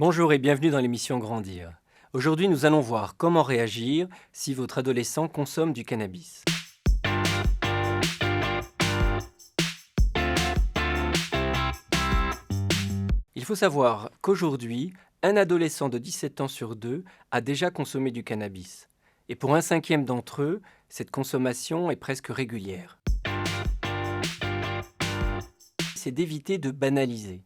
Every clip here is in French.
Bonjour et bienvenue dans l'émission Grandir. Aujourd'hui, nous allons voir comment réagir si votre adolescent consomme du cannabis. Il faut savoir qu'aujourd'hui, un adolescent de 17 ans sur deux a déjà consommé du cannabis. Et pour un cinquième d'entre eux, cette consommation est presque régulière. C'est d'éviter de banaliser.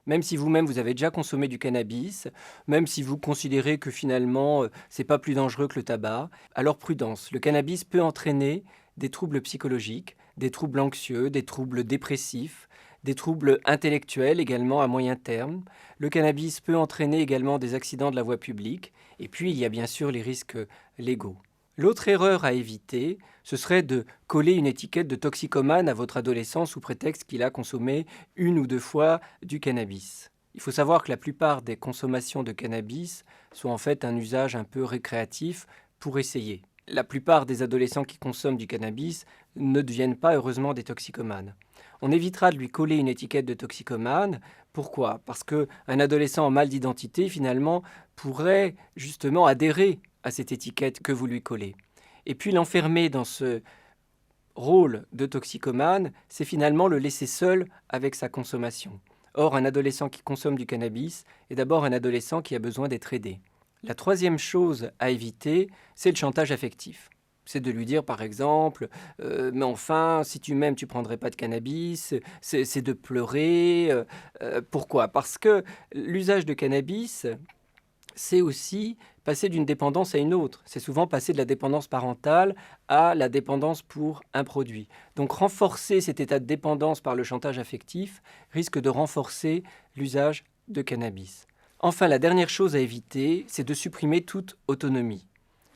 Même si vous-même vous avez déjà consommé du cannabis, même si vous considérez que finalement c'est pas plus dangereux que le tabac, alors prudence, le cannabis peut entraîner des troubles psychologiques, des troubles anxieux, des troubles dépressifs, des troubles intellectuels également à moyen terme. Le cannabis peut entraîner également des accidents de la voie publique, et puis il y a bien sûr les risques légaux. L'autre erreur à éviter, ce serait de coller une étiquette de toxicomane à votre adolescent sous prétexte qu'il a consommé une ou deux fois du cannabis. Il faut savoir que la plupart des consommations de cannabis sont en fait un usage un peu récréatif pour essayer. La plupart des adolescents qui consomment du cannabis ne deviennent pas heureusement des toxicomanes. On évitera de lui coller une étiquette de toxicomane. Pourquoi ? Parce qu'un adolescent en mal d'identité, finalement, pourrait justement adhérer à cette étiquette que vous lui collez. Et puis l'enfermer dans ce rôle de toxicomane, c'est finalement le laisser seul avec sa consommation. Or, un adolescent qui consomme du cannabis est d'abord un adolescent qui a besoin d'être aidé. La troisième chose à éviter, c'est le chantage affectif. C'est de lui dire par exemple mais enfin, si tu m'aimes, tu prendrais pas de cannabis. C'est de pleurer. Pourquoi ? Parce que l'usage de cannabis, c'est aussi passer d'une dépendance à une autre. C'est souvent passer de la dépendance parentale à la dépendance pour un produit. Donc renforcer cet état de dépendance par le chantage affectif risque de renforcer l'usage de cannabis. Enfin, la dernière chose à éviter, c'est de supprimer toute autonomie.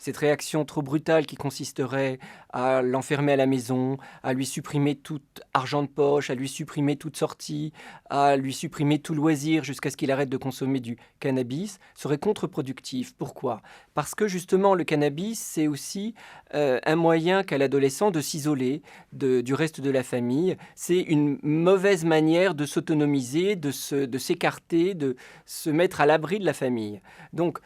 Cette réaction trop brutale qui consisterait à l'enfermer à la maison, à lui supprimer tout argent de poche, à lui supprimer toute sortie, à lui supprimer tout loisir jusqu'à ce qu'il arrête de consommer du cannabis, serait contre-productif. Pourquoi ? Parce que justement le cannabis, c'est aussi un moyen qu'a l'adolescent de s'isoler du reste de la famille. C'est une mauvaise manière de s'autonomiser, de s'écarter, de se mettre à l'abri de la famille. Donc,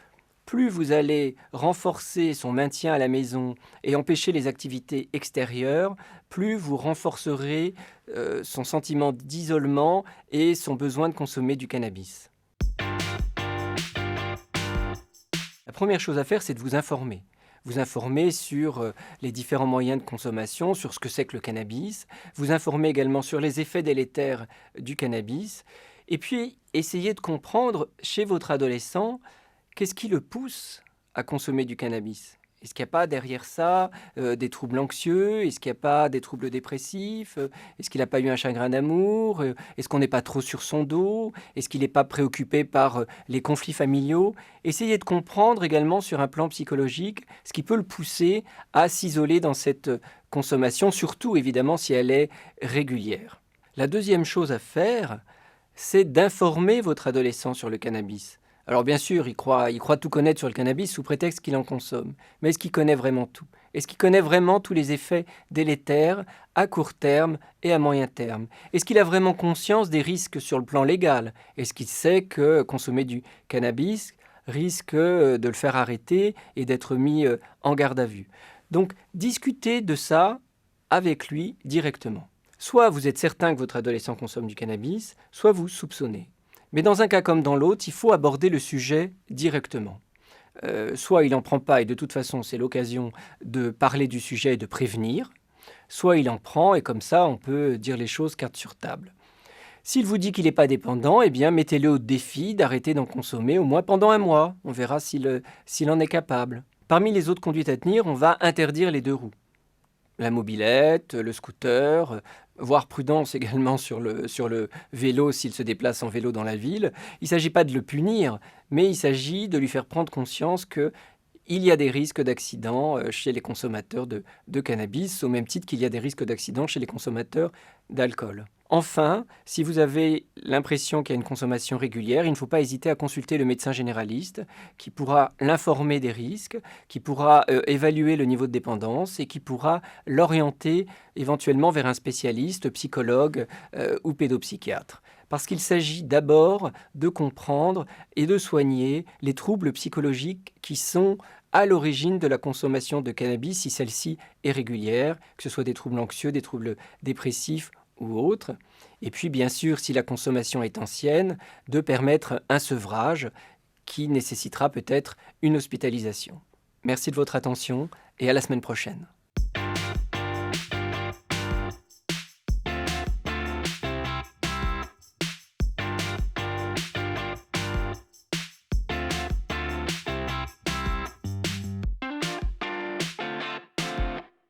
plus vous allez renforcer son maintien à la maison et empêcher les activités extérieures, plus vous renforcerez son sentiment d'isolement et son besoin de consommer du cannabis. La première chose à faire, c'est de vous informer. Vous informer sur les différents moyens de consommation, sur ce que c'est que le cannabis. Vous informer également sur les effets délétères du cannabis. Et puis, essayez de comprendre chez votre adolescent qu'est-ce qui le pousse à consommer du cannabis ? Est-ce qu'il n'y a pas derrière ça des troubles anxieux ? Est-ce qu'il n'y a pas des troubles dépressifs ? Est-ce qu'il n'a pas eu un chagrin d'amour ? Est-ce qu'on n'est pas trop sur son dos ? Est-ce qu'il n'est pas préoccupé par les conflits familiaux ? Essayez de comprendre également sur un plan psychologique ce qui peut le pousser à s'isoler dans cette consommation, surtout évidemment si elle est régulière. La deuxième chose à faire, c'est d'informer votre adolescent sur le cannabis. Alors bien sûr, il croit tout connaître sur le cannabis sous prétexte qu'il en consomme. Mais est-ce qu'il connaît vraiment tout ? Est-ce qu'il connaît vraiment tous les effets délétères à court terme et à moyen terme ? Est-ce qu'il a vraiment conscience des risques sur le plan légal ? Est-ce qu'il sait que consommer du cannabis risque de le faire arrêter et d'être mis en garde à vue ? Donc discutez de ça avec lui directement. Soit vous êtes certain que votre adolescent consomme du cannabis, soit vous soupçonnez. Mais dans un cas comme dans l'autre, il faut aborder le sujet directement. Soit il n'en prend pas et de toute façon c'est l'occasion de parler du sujet et de prévenir, soit il en prend et comme ça on peut dire les choses carte sur table. S'il vous dit qu'il n'est pas dépendant, eh bien mettez-le au défi d'arrêter d'en consommer au moins pendant un mois. On verra s'il en est capable. Parmi les autres conduites à tenir, on va interdire les deux roues. La mobilette, le scooter, voire prudence également sur le vélo s'il se déplace en vélo dans la ville. Il ne s'agit pas de le punir, mais il s'agit de lui faire prendre conscience qu'il y a des risques d'accident chez les consommateurs de cannabis, au même titre qu'il y a des risques d'accident chez les consommateurs d'alcool. Enfin, si vous avez l'impression qu'il y a une consommation régulière, il ne faut pas hésiter à consulter le médecin généraliste qui pourra l'informer des risques, qui pourra évaluer le niveau de dépendance et qui pourra l'orienter éventuellement vers un spécialiste, psychologue ou pédopsychiatre. parce qu'il s'agit d'abord de comprendre et de soigner les troubles psychologiques qui sont à l'origine de la consommation de cannabis, si celle-ci est régulière, que ce soit des troubles anxieux, des troubles dépressifs ou autres. Et puis, bien sûr, si la consommation est ancienne, de permettre un sevrage qui nécessitera peut-être une hospitalisation. Merci de votre attention et à la semaine prochaine.